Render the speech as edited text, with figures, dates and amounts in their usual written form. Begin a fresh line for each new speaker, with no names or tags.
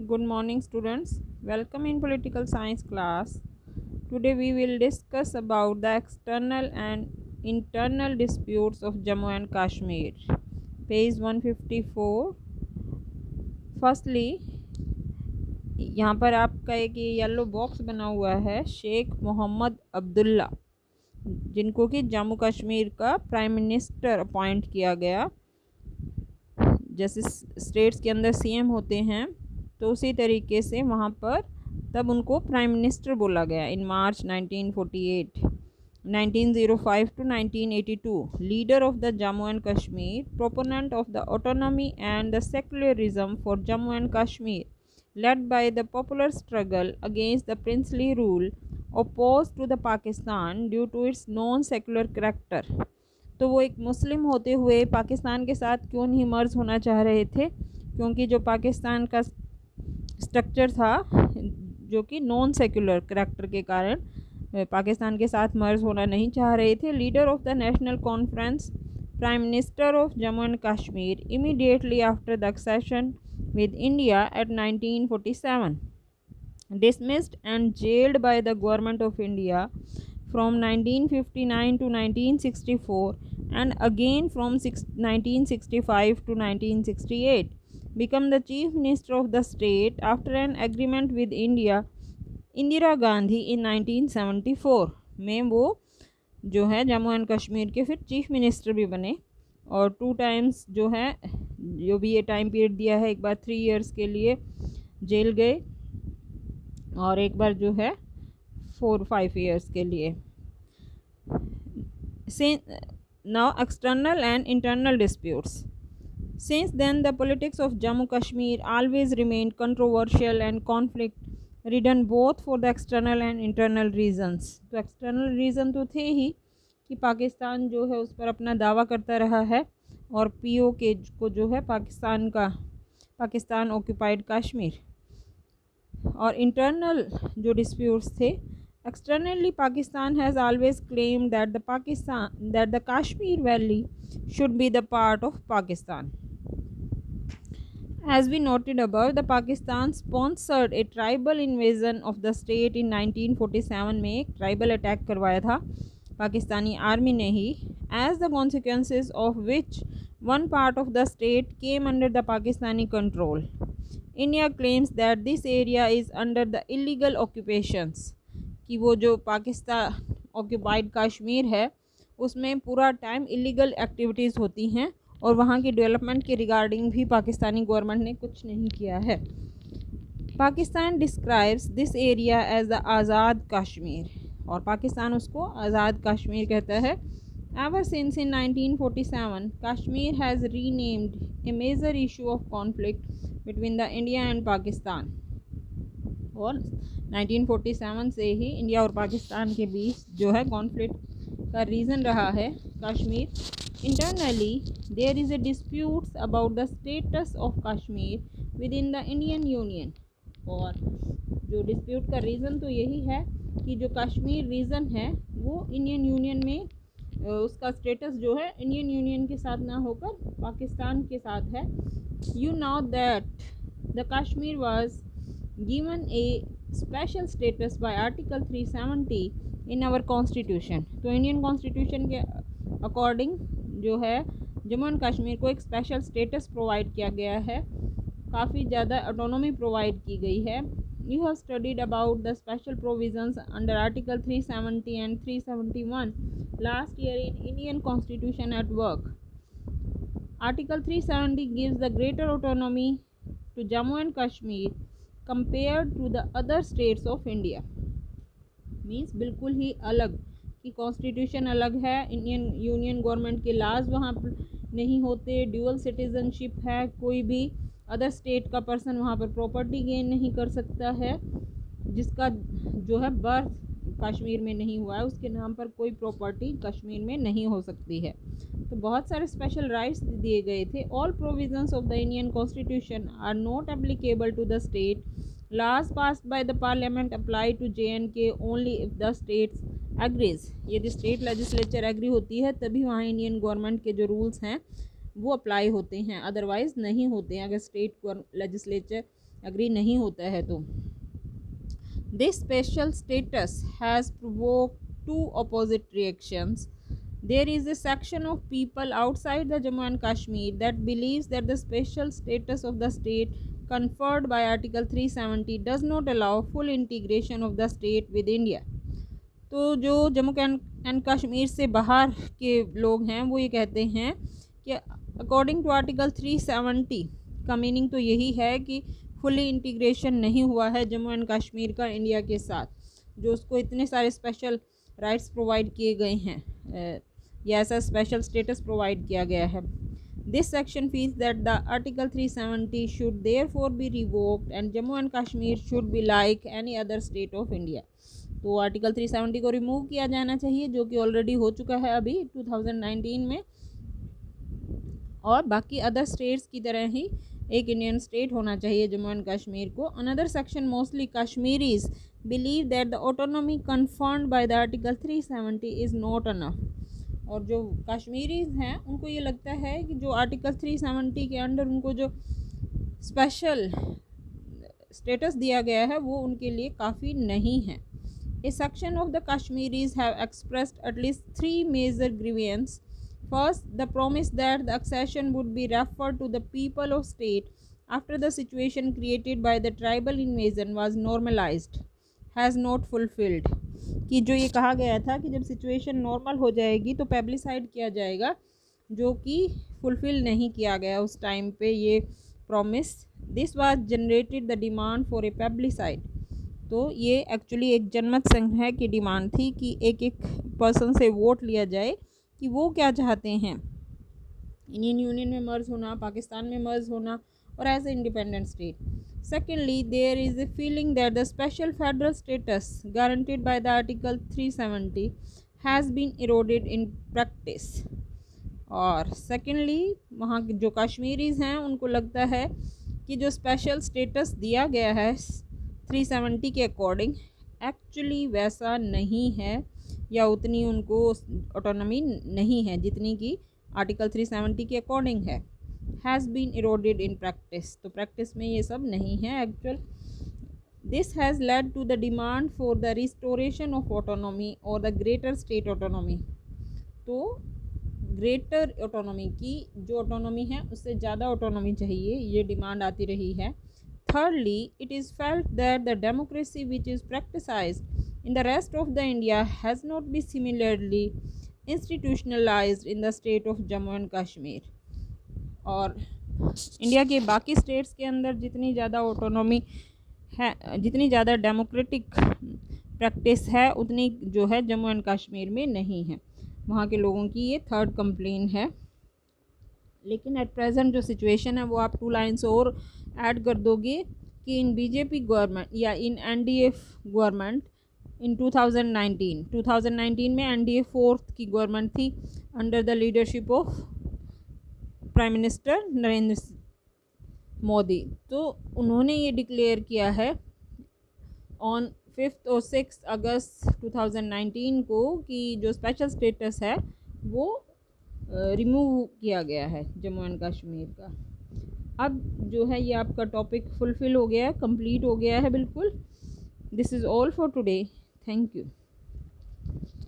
Good morning, students. Welcome in political science class. Today we will discuss about the external and internal disputes of Jammu and Kashmir. Page 154. Firstly, यहाँ पर आपका एक ये yellow box बना हुआ है शेख मोहम्मद अब्दुल्ला, जिनको कि जम्मू कश्मीर का प्राइम मिनिस्टर अपॉइंट किया गया। जैसे स्टेट्स के अंदर सीएम होते हैं तो उसी तरीके से वहाँ पर तब उनको प्राइम मिनिस्टर बोला गया इन मार्च 1948। 1905 to 1982 leader of the Jammu and Kashmir, proponent of the autonomy and the secularism for Jammu and Kashmir, led by the popular struggle against the princely rule, opposed to the Pakistan due to its non-secular character। तो वो एक मुस्लिम होते हुए पाकिस्तान के साथ क्यों नहीं मर्ज होना चाह रहे थे? क्योंकि जो पाकिस्तान का स्ट्रक्चर था जो कि नॉन सेक्युलर करैक्टर के कारण पाकिस्तान के साथ मर्ज होना नहीं चाह रहे थे। Leader of the national conference, prime minister of Jammu and Kashmir immediately after the accession with India at 1947, dismissed and jailed by the government of India from 1959 to 1964 and again from 1965 to 1968, become the chief minister of the state after an agreement with Indira Gandhi in 1974 में वो जो है Jammu and Kashmir के फिर chief minister भी बने और 2 times जो है जो भी ये टाइम पीरियड दिया है, एक बार 3 इयर्स के लिए जेल गए और एक बार जो है 4-5 इयर्स के लिए। Now external and internal disputes. Since then, the politics of Jammu Kashmir always remained controversial and conflict ridden both for the external and internal reasons। तो एक्सटर्नल रीज़न तो थे ही कि पाकिस्तान जो है उस पर अपना दावा करता रहा है और पीओके को जो है पाकिस्तान ऑक्यूपाइड कश्मीर, और इंटरनल जो डिस्प्यूट्स थे, externally Pakistan has always claimed that the Kashmir Valley should be the part of Pakistan। As we noted above, the Pakistan sponsored a tribal invasion of the state in 1947 में एक tribal attack करवाया था Pakistani army ने ही, as the consequences of which one part of the state came under the Pakistani control। India claims that this area is under the illegal occupations, कि वो जो Pakistan occupied Kashmir है उसमें पूरा टाइम इलीगल एक्टिविटीज़ होती हैं और वहाँ की डेवलपमेंट के रिगार्डिंग भी पाकिस्तानी गवर्नमेंट ने कुछ नहीं किया है। Pakistan describes this area as the Azad Kashmir, और पाकिस्तान उसको आज़ाद कश्मीर कहता है। Ever since in 1947 Kashmir has remained a major issue of conflict between the India and Pakistan, और 1947 से ही इंडिया और पाकिस्तान के बीच जो है कॉन्फ्लिक्ट का रीज़न रहा है Kashmir. Internally there is a disputes about the status of Kashmir within the Indian union, और जो डिस्प्यूट का रीज़न तो यही है कि जो कश्मीर रीजन है वो इंडियन यूनियन में उसका स्टेटस जो है इंडियन यूनियन के साथ ना होकर पाकिस्तान के साथ है। You know that the Kashmir was given a special status by article 370 in our constitution। तो इंडियन कॉन्स्टिट्यूशन के अकॉर्डिंग जो है जम्मू एंड कश्मीर को एक स्पेशल स्टेटस प्रोवाइड किया गया है, काफ़ी ज़्यादा ऑटोनॉमी प्रोवाइड की गई है। You have studied about the special provisions under article 370 and 371 last year in Indian constitution at work. Article 370 gives the greater autonomy to Jammu and Kashmir compare to the other states of India. Means बिल्कुल ही अलग कि constitution अलग है, Indian union government के लाज वहाँ पर नहीं होते, ड्यूअल सिटीजनशिप है, कोई भी अदर स्टेट का पर्सन वहाँ पर प्रॉपर्टी गेन नहीं कर सकता है, जिसका जो है बर्थ कश्मीर में नहीं हुआ है उसके नाम पर कोई प्रॉपर्टी कश्मीर में नहीं हो सकती है। तो बहुत सारे स्पेशल राइट्स दिए गए थे। All provisions of the Indian constitution are not applicable to the state. Laws passed by the parliament apply to JNK only if the states agrees. यदि स्टेट लेजिस्लेचर एग्री होती है तभी वहाँ इंडियन गवर्नमेंट के जो रूल्स हैं वो apply होते हैं, अदरवाइज नहीं होते हैं अगर स्टेट लेजिस्लेचर एग्री नहीं होता है तो। This special status has provoked two opposite reactions. There is a section of people outside the Jammu and Kashmir that believes that the special status of the state conferred by Article 370 does not allow full integration of the state with India. तो जो Jammu and Kashmir से बाहर के लोग हैं वो ये कहते हैं कि अकॉर्डिंग टू आर्टिकल 370 का मीनिंग तो यही है कि फुली इंटीग्रेशन नहीं हुआ है जम्मू एंड कश्मीर का इंडिया के साथ, जो उसको इतने सारे स्पेशल राइट्स प्रोवाइड किए गए हैं या ऐसा स्पेशल स्टेटस प्रोवाइड किया गया है। This section feels that the article 370 should therefore be revoked and Jammu and Kashmir should be like any other state of India. तो आर्टिकल 370 को रिमूव किया जाना चाहिए, जो कि ऑलरेडी हो चुका है अभी 2019 में, और बाकी अदर स्टेट्स की तरह ही एक इंडियन स्टेट होना चाहिए जम्मू एंड कश्मीर को। Another section mostly Kashmiris believe that the autonomy confirmed bye the article 370 is not enough. और जो कश्मीरीज हैं उनको ये लगता है कि जो आर्टिकल 370 के अंडर उनको जो स्पेशल स्टेटस दिया गया है वो उनके लिए काफ़ी नहीं है। A section of the Kashmiris have expressed at least three major grievances. First, the promise that the accession would be referred to the people of state after the situation created by the tribal invasion was normalized has not fulfilled. कि जो ये कहा गया था कि जब situation normal हो जाएगी तो पब्लिसाइड किया जाएगा, जो कि फुलफिल नहीं किया गया उस टाइम पे ये promise. This was generated the demand for a plebiscite. तो ये एक्चुअली एक जनमत संग्रह की डिमांड थी कि एक एक पर्सन से वोट लिया जाए कि वो क्या चाहते हैं, इंडियन यूनियन में मर्ज होना, पाकिस्तान में मर्ज होना, और as a independent state. Secondly, there is a feeling that the special federal status guaranteed by the article 370 has been eroded in practice. और सेकेंडली, वहाँ जो कश्मीरीज़ हैं उनको लगता है कि जो स्पेशल स्टेटस दिया गया है 370 के अकॉर्डिंग एक्चुअली वैसा नहीं है, या उतनी उनको ऑटोनॉमी नहीं है जितनी कि आर्टिकल 370 के अकॉर्डिंग है। Has been eroded in practice, तो प्रैक्टिस में ये सब नहीं है actual. This has led to the demand for the restoration of autonomy और द ग्रेटर स्टेट ऑटोनॉमी। तो ग्रेटर ऑटोनॉमी की जो ऑटोनॉमी है उससे ज़्यादा ऑटोनॉमी चाहिए, ये डिमांड आती रही है। Thirdly, it is felt that the democracy which is practiced in the rest of the India has not been similarly institutionalized in the state of Jammu and Kashmir. और India के बाकी states के अंदर जितनी ज़्यादा ऑटोनॉमी है, जितनी ज़्यादा डेमोक्रेटिक प्रैक्टिस है, उतनी जो है जम्मू एंड कश्मीर में नहीं है। वहाँ के लोगों की ये थर्ड कंप्लेन है। लेकिन एट प्रेजेंट जो सिचुएशन है वो आप 2 लाइन्स और ऐड कर दोगे कि इन बीजेपी गवर्नमेंट या इन एनडीए गवर्नमेंट इन 2019 में एनडीए फोर्थ की गवर्नमेंट थी under the leadership of prime minister Narendra Modi. तो उन्होंने ये डिक्लेयर किया है ऑन 5 और 6 अगस्त 2019 को कि जो स्पेशल स्टेटस है वो रिमूव किया गया है जम्मू एंड कश्मीर का। अब जो है ये आपका टॉपिक फुलफ़िल हो गया है, कंप्लीट हो गया है बिल्कुल। This is all for today, thank you.